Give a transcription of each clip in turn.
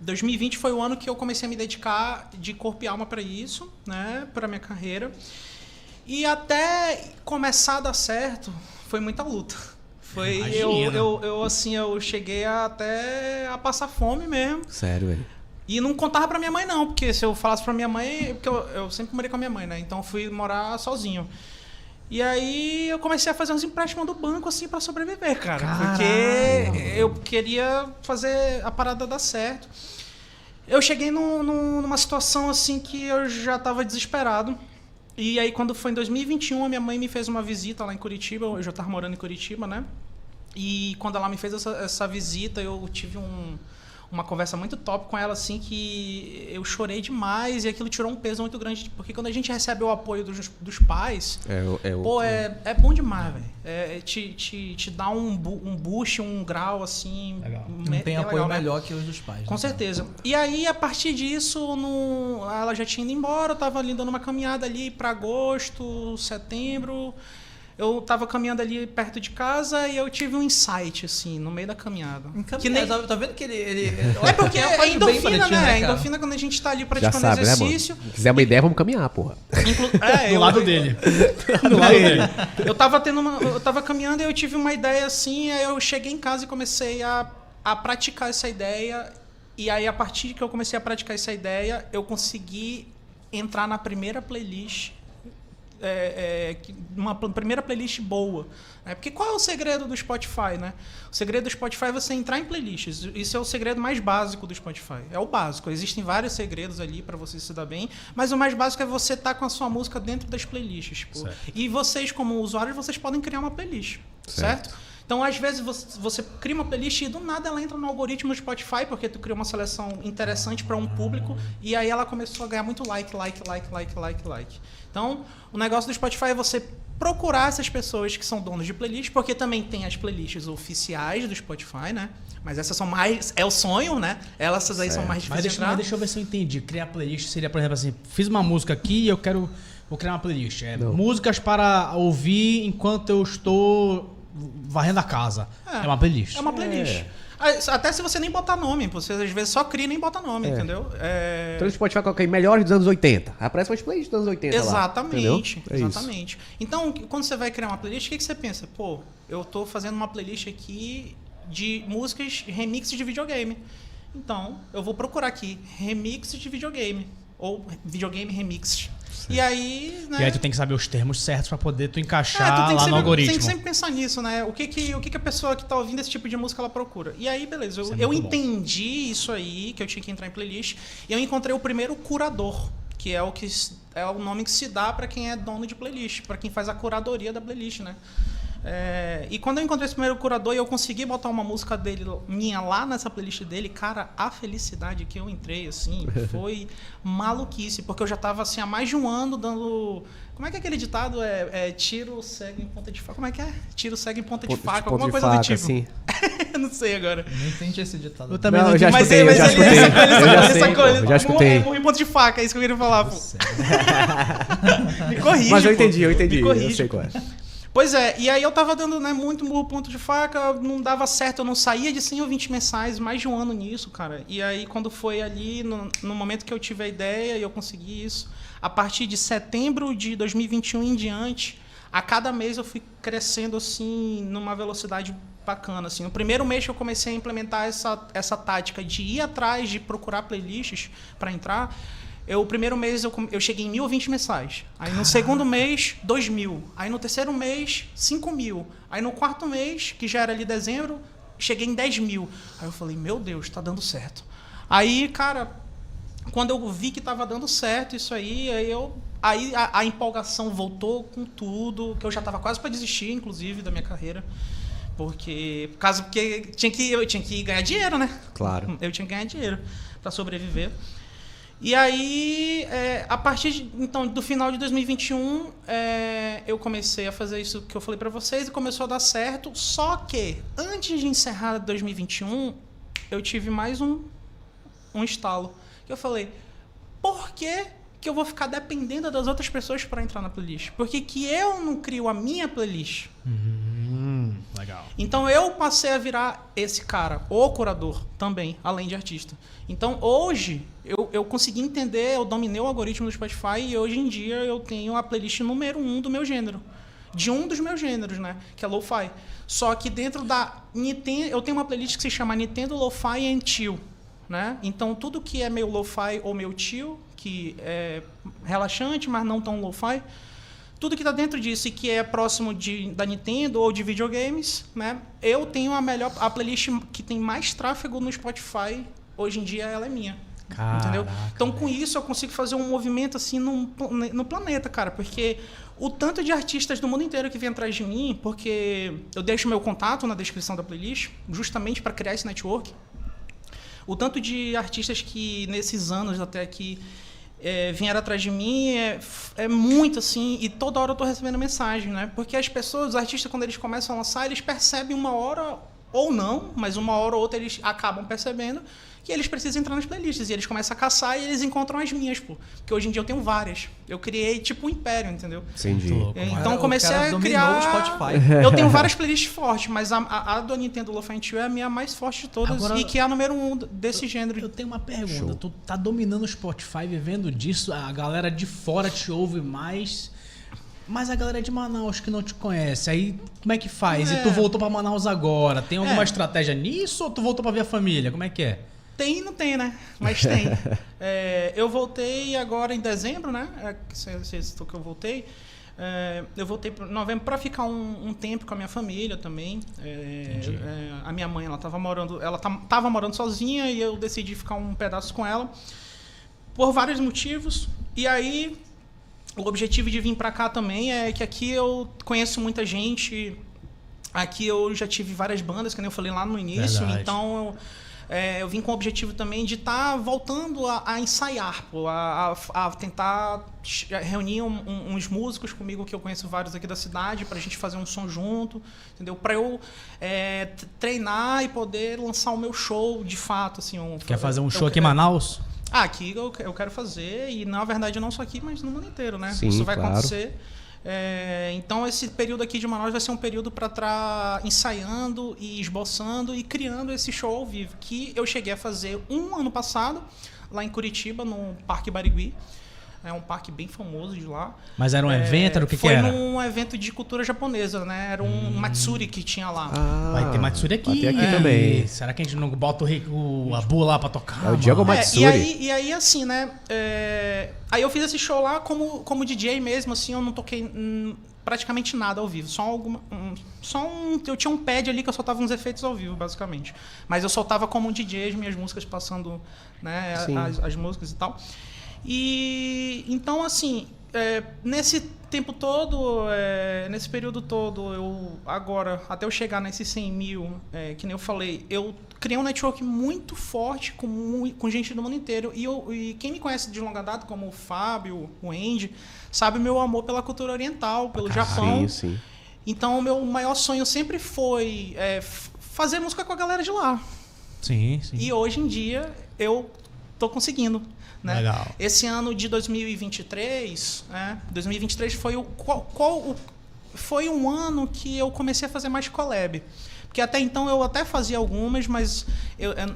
2020 foi o ano que eu comecei a me dedicar de corpo e alma para isso, né? Para minha carreira. E até começar a dar certo, foi muita luta. Foi eu cheguei até a passar fome mesmo. Sério, velho? E não contava pra minha mãe não, porque se eu falasse pra minha mãe, porque eu sempre morei com a minha mãe, né? Então eu fui morar sozinho. E aí eu comecei a fazer uns empréstimos do banco assim pra sobreviver, cara. Caralho. Porque eu queria fazer a parada dar certo. Eu cheguei numa situação assim que eu já tava desesperado. E aí, quando foi em 2021, a minha mãe me fez uma visita lá em Curitiba. Eu já estava morando em Curitiba, né? E quando ela me fez essa visita, eu tive uma conversa muito top com ela, assim, que eu chorei demais. E aquilo tirou um peso muito grande. Porque quando a gente recebe o apoio dos pais, é bom demais, velho. Te dá um boost, um grau, assim. Legal. Não tem apoio legal, melhor que os dos pais. Com certeza. E aí, a partir disso, ela já tinha ido embora, eu tava ali dando uma caminhada ali para agosto, setembro. Eu tava caminhando ali perto de casa e eu tive um insight, assim, no meio da caminhada. Que nem... Tá vendo que ele é porque é endorfina, né? É endorfina quando a gente tá ali Já praticando sabe, exercício. Né, mano? Se quiser uma ideia, vamos caminhar, porra. do lado dele. Do lado dele. Eu tava caminhando e eu tive uma ideia assim, aí eu cheguei em casa e comecei a praticar essa ideia. E aí, a partir que eu comecei a praticar essa ideia, eu consegui entrar na primeira playlist. Uma primeira playlist boa. Né? Porque qual é o segredo do Spotify, né? O segredo do Spotify é você entrar em playlists. Isso é o segredo mais básico do Spotify. É o básico. Existem vários segredos ali para você se dar bem, mas o mais básico é você estar com a sua música dentro das playlists. Pô. E vocês, como usuários, vocês podem criar uma playlist, certo? Então, às vezes, você cria uma playlist e do nada ela entra no algoritmo do Spotify, porque tu criou uma seleção interessante para um público, e aí ela começou a ganhar muito like. Então, o negócio do Spotify é você procurar essas pessoas que são donos de playlist, porque também tem as playlists oficiais do Spotify, né? Mas essas são mais... É o sonho, né? Essas aí são mais difíceis de entrar. Mas deixa eu ver se eu entendi. Criar playlist seria, por exemplo, assim, fiz uma música aqui e eu vou criar uma playlist. Músicas para ouvir enquanto eu estou varrendo a casa. É uma playlist. É uma playlist. Até se você nem botar nome, você às vezes só cria e nem bota nome, entendeu? Então o Spotify coloca aí melhores dos anos 80. Aparece uma playlist dos anos 80 Exatamente, lá. exatamente. Então, quando você vai criar uma playlist, o que você pensa? Pô, eu tô fazendo uma playlist aqui de músicas remixes de videogame. Então, eu vou procurar aqui remixes de videogame. Ou videogame remixes. E aí, né? E aí tu tem que saber os termos certos pra poder tu encaixar lá no algoritmo. Tem que sempre pensar nisso, né? O que a pessoa que tá ouvindo esse tipo de música ela procura. E aí, beleza. Eu entendi isso aí, que eu tinha que entrar em playlist. E eu encontrei o primeiro curador, que é o nome que se dá pra quem é dono de playlist, pra quem faz a curadoria da playlist, né? E quando eu encontrei esse primeiro curador e eu consegui botar uma música minha lá nessa playlist dele, cara, a felicidade que eu entrei, assim, foi maluquice, porque eu já tava, assim, há mais de um ano dando... Como é que é aquele ditado? Tiro, cego em ponta de faca. Como é que é? Tiro, cego em ponta de faca, alguma coisa do tipo. Assim. Eu não sei agora. Nem entendi esse ditado. Eu também não entendi. eu já escutei. Ele já escutei. Morri em ponta de faca, é isso que eu queria falar, pô. Me corrige, mas eu pô. entendi. Me corrige, eu sei qual é. Pois é, e aí eu tava dando, né, muito murro ponto de faca, não dava certo, eu não saía de 100 ou 20 mensais, mais de um ano nisso, cara. E aí quando foi ali, no momento que eu tive a ideia e eu consegui isso, a partir de setembro de 2021 em diante, a cada mês eu fui crescendo, assim, numa velocidade bacana, assim. No primeiro mês que eu comecei a implementar essa tática de ir atrás, de procurar playlists para entrar... O primeiro mês eu cheguei em 1.020 mensais. Aí no segundo mês, 2.000. Aí no terceiro mês, 5.000. Aí no quarto mês, que já era ali dezembro, cheguei em 10.000. Aí eu falei, meu Deus, tá dando certo. Aí, cara, quando eu vi que tava dando certo isso aí, aí a empolgação voltou com tudo, que eu já tava quase para desistir, inclusive, da minha carreira. Porque eu tinha que ganhar dinheiro, né? Claro. Eu tinha que ganhar dinheiro para sobreviver. E aí, a partir então, do final de 2021, eu comecei a fazer isso que eu falei para vocês e começou a dar certo. Só que, antes de encerrar 2021, eu tive mais um estalo. Que eu falei, por que eu vou ficar dependendo das outras pessoas para entrar na playlist? Por que eu não crio a minha playlist? Legal. Então eu passei a virar esse cara, o curador também, além de artista. Então hoje eu consegui entender, eu dominei o algoritmo do Spotify e hoje em dia eu tenho a playlist número 1 do meu gênero. De um dos meus gêneros, né? Que é Lo-Fi. Só que dentro da Nintendo, eu tenho uma playlist que se chama Nintendo Lo-Fi and Chill, né? Então tudo que é meio Lo-Fi ou meio Chill, que é relaxante, mas não tão Lo-Fi, tudo que está dentro disso e que é próximo da Nintendo ou de videogames, né? Eu tenho a playlist que tem mais tráfego no Spotify, hoje em dia ela é minha. Caraca, entendeu? Então com isso eu consigo fazer um movimento assim no planeta, cara, porque o tanto de artistas do mundo inteiro que vem atrás de mim, porque eu deixo meu contato na descrição da playlist, justamente para criar esse network. O tanto de artistas que nesses anos até aqui vieram atrás de mim é muito assim, e toda hora eu tô recebendo mensagem, né? Porque as pessoas, os artistas, quando eles começam a lançar, eles percebem uma hora ou não, mas uma hora ou outra eles acabam percebendo que eles precisam entrar nas playlists. E eles começam a caçar e eles encontram as minhas, pô. Porque hoje em dia eu tenho várias. Eu criei tipo um império, entendeu? Entendi. Então comecei a criar... o Spotify. Eu tenho várias playlists fortes, mas a do Nintendo Lo-Fi and Chill é a minha mais forte de todas. Agora, e que é a número 1 desse gênero. Eu tenho uma pergunta. Show. Tu tá dominando o Spotify, vivendo disso, a galera de fora te ouve mais... Mas a galera de Manaus que não te conhece, aí como é que faz? E tu voltou pra Manaus agora, tem alguma estratégia nisso ou tu voltou pra ver a família? Como é que é? Tem e não tem, né? Mas tem. Eu voltei agora em dezembro, né? Sexto que eu voltei. Eu voltei para novembro para ficar um tempo com a minha família também. A minha mãe, ela estava morando sozinha e eu decidi ficar um pedaço com ela por vários motivos. E aí o objetivo de vir para cá também é que aqui eu conheço muita gente. Aqui eu já tive várias bandas, que nem eu falei lá no início. Verdade. Então eu vim com o objetivo também de estar voltando a ensaiar, pô, a tentar reunir uns músicos comigo, que eu conheço vários aqui da cidade, pra gente fazer um som junto, entendeu? Pra eu treinar e poder lançar o meu show de fato, assim. Quer fazer um show aqui em Manaus? Aqui eu quero fazer, e na verdade não só aqui, mas no mundo inteiro, né? Sim, isso vai claro. acontecer. Então esse período aqui de Manaus vai ser um período para estar ensaiando e esboçando e criando esse show ao vivo, que eu cheguei a fazer um ano passado lá em Curitiba, no Parque Barigui. É um parque bem famoso de lá. Mas era um evento? Era o que era? Foi num evento de cultura japonesa, né? Era um Matsuri que tinha lá. Vai ter Matsuri aqui. Vai ter aqui também. Será que a gente não bota a Bu lá pra tocar? É o Diogo mano? Matsuri. E aí, assim, né? Aí eu fiz esse show lá como DJ mesmo, assim, eu não toquei praticamente nada ao vivo. Eu tinha um pad ali que eu soltava uns efeitos ao vivo, basicamente. Mas eu soltava como um DJ as minhas músicas, passando, né, as músicas e tal. E então, assim, nesse tempo todo, nesse período todo, até eu chegar nesses 100 mil, que nem eu falei, eu criei um network muito forte com gente do mundo inteiro. E quem me conhece de longa data, como o Fábio, o Andy, sabe o meu amor pela cultura oriental, pelo Japão. Sim. Então, o meu maior sonho sempre foi fazer música com a galera de lá. Sim. E hoje em dia, eu tô conseguindo. Né? Legal. Esse ano de 2023, 2023 foi um ano que eu comecei a fazer mais collab. Porque até então eu até fazia algumas, mas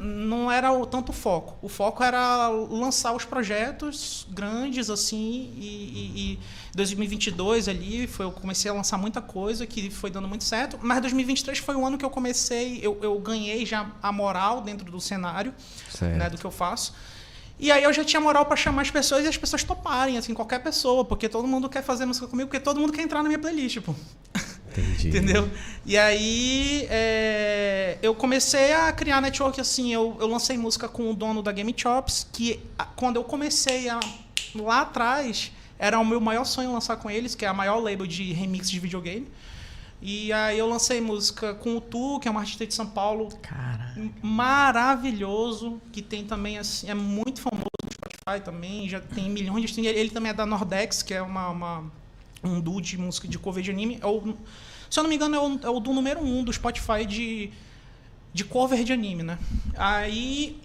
não era tanto o foco. O foco era lançar os projetos grandes, assim, e 2022 ali, eu comecei a lançar muita coisa que foi dando muito certo. Mas 2023 foi um ano que eu comecei, eu ganhei já a moral dentro do cenário, né, do que eu faço. E aí eu já tinha moral para chamar as pessoas e as pessoas toparem, assim, qualquer pessoa, porque todo mundo quer fazer música comigo, porque todo mundo quer entrar na minha playlist, pô. Entendi. Entendeu? E aí eu comecei a criar network, assim, eu lancei música com o dono da Game Chops, que quando eu comecei lá atrás, era o meu maior sonho lançar com eles, que é a maior label de remix de videogame. E aí eu lancei música com o Tu, que é um artista de São Paulo. Cara, maravilhoso, que tem também, assim, é muito famoso no Spotify também, já tem milhões de streams. Ele também é da Nordex, que é um duo de música de cover de anime. Se eu não me engano, é o duo número 1 do Spotify de cover de anime, né?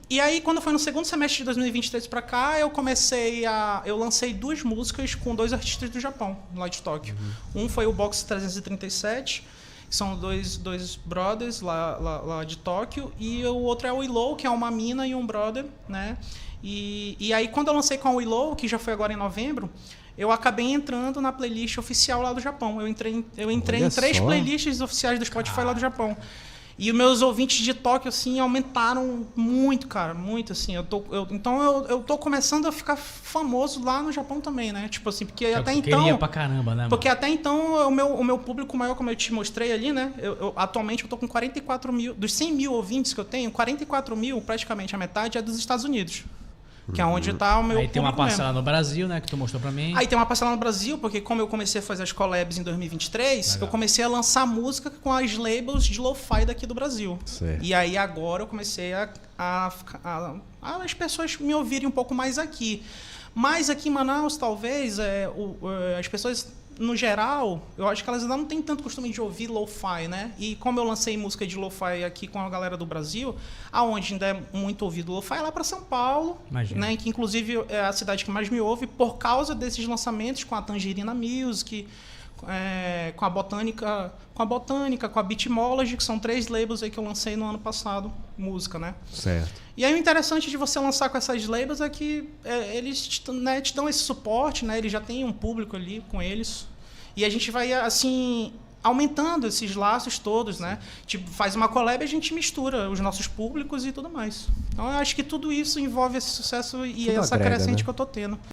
E aí, quando foi no segundo semestre de 2023 pra cá, eu lancei 2 músicas com 2 artistas do Japão, lá de Tóquio. Um foi o Box 337, São dois brothers lá de Tóquio. E o outro é o Willow, que é uma mina e um brother, né? E aí, quando eu lancei com o Willow, que já foi agora em novembro, eu acabei entrando na playlist oficial lá do Japão. Eu entrei em 3 playlists oficiais do Spotify lá do Japão. E os meus ouvintes de Tóquio, assim, aumentaram muito, cara. Muito, assim. Então eu tô começando a ficar famoso lá no Japão também, né? Tipo assim, porque até então... Queria pra caramba, né, mano? Porque até então, o meu público maior, como eu te mostrei ali, né? Atualmente eu tô com 44 mil... Dos 100 mil ouvintes que eu tenho, 44 mil, praticamente a metade, é dos Estados Unidos. Que é onde tá o meu. Aí tem uma parcela mesmo. No Brasil, né? Que tu mostrou pra mim. Aí tem uma parcela no Brasil, porque como eu comecei a fazer as collabs em 2023, eu comecei a lançar música com as labels de lo-fi daqui do Brasil. Certo. E aí agora eu comecei as pessoas me ouvirem um pouco mais aqui. Mas aqui em Manaus, talvez, as pessoas, no geral, eu acho que elas ainda não têm tanto costume de ouvir lo-fi, né? E como eu lancei música de lo-fi aqui com a galera do Brasil, aonde ainda é muito ouvido lo-fi, é lá para São Paulo, né? Que inclusive é a cidade que mais me ouve por causa desses lançamentos com a Tangerina Music, com a Botânica, com a Beatmology, que são 3 labels aí que eu lancei no ano passado, música, né? Certo. E aí o interessante de você lançar com essas labels é que eles te dão esse suporte, né? Eles já têm um público ali com eles. E a gente vai, assim, aumentando esses laços todos, né? Tipo, faz uma collab e a gente mistura os nossos públicos e tudo mais. Então eu acho que tudo isso envolve esse sucesso e tudo essa agrega, crescente, né? que eu tô tendo.